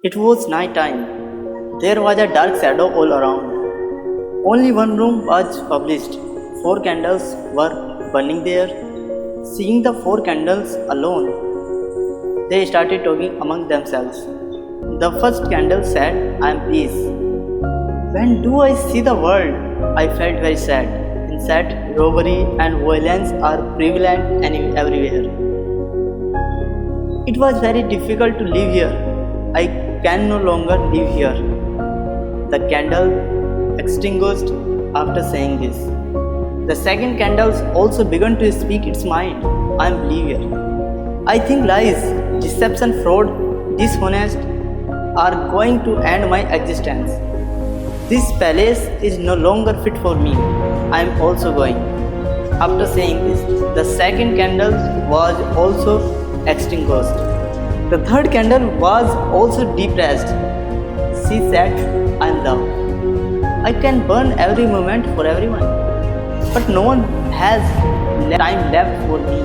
It was night time. There was a dark shadow all around. Only one room was published. 4 candles were burning there. Seeing the 4 candles alone, they started talking among themselves. The first candle said, "I am peace. When do I see the world?" I felt very sad. In fact, robbery and violence are prevalent everywhere. It was very difficult to live here. I can no longer live here. The candle extinguished after saying this. The second candle also began to speak its mind. I am live here. I think lies, deception, fraud, dishonest are going to end my existence. This palace is no longer fit for me. I am also going. After saying this, the second candle was also extinguished. The third candle was also depressed. She said, "I am thou. I can burn every moment for everyone, but no one has time left for me."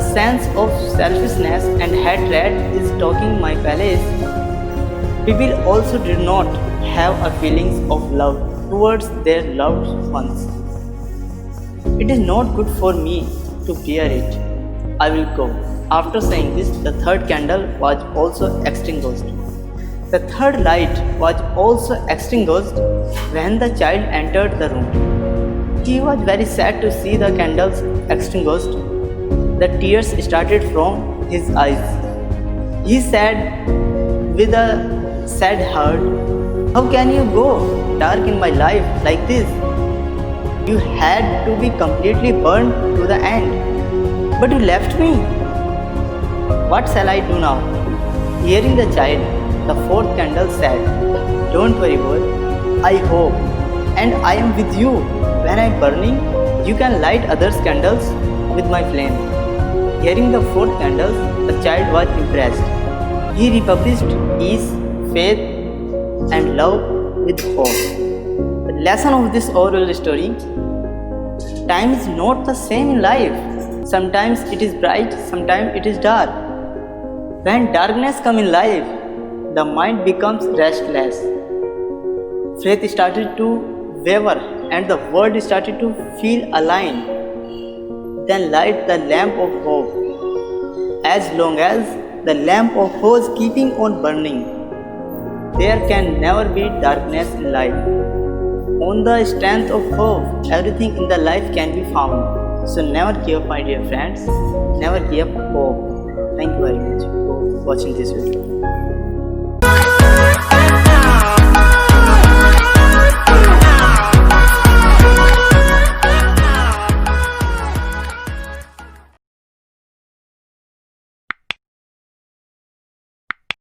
A sense of selfishness and hatred is stalking my palace. People also do not have a feelings of love towards their loved ones. It is not good for me to bear it. I will go. After saying this, the third candle was also extinguished. The third light was also extinguished when the child entered the room. He was very sad to see the candles extinguished. The tears started from his eyes. He said with a sad heart, "How can you go dark in my life like this? You had to be completely burned to the end, but you left me. What shall I do now?" Hearing the child, the fourth candle said, "Don't worry, boy. I hope, and I am with you. When I am burning, you can light others' candles with my flame." Hearing the fourth candle, the child was impressed. He republished peace, faith, and love with hope. The lesson of this oral story: time is not the same in life. Sometimes it is bright, sometimes it is dark. When darkness comes in life, the mind becomes restless. Faith started to waver and the world started to feel aligned. Then light the lamp of hope. As long as the lamp of hope is keeping on burning, there can never be darkness in life. On the strength of hope, everything in the life can be found. So never give up, my dear friends. Never give up hope. Thank you very much for watching this video.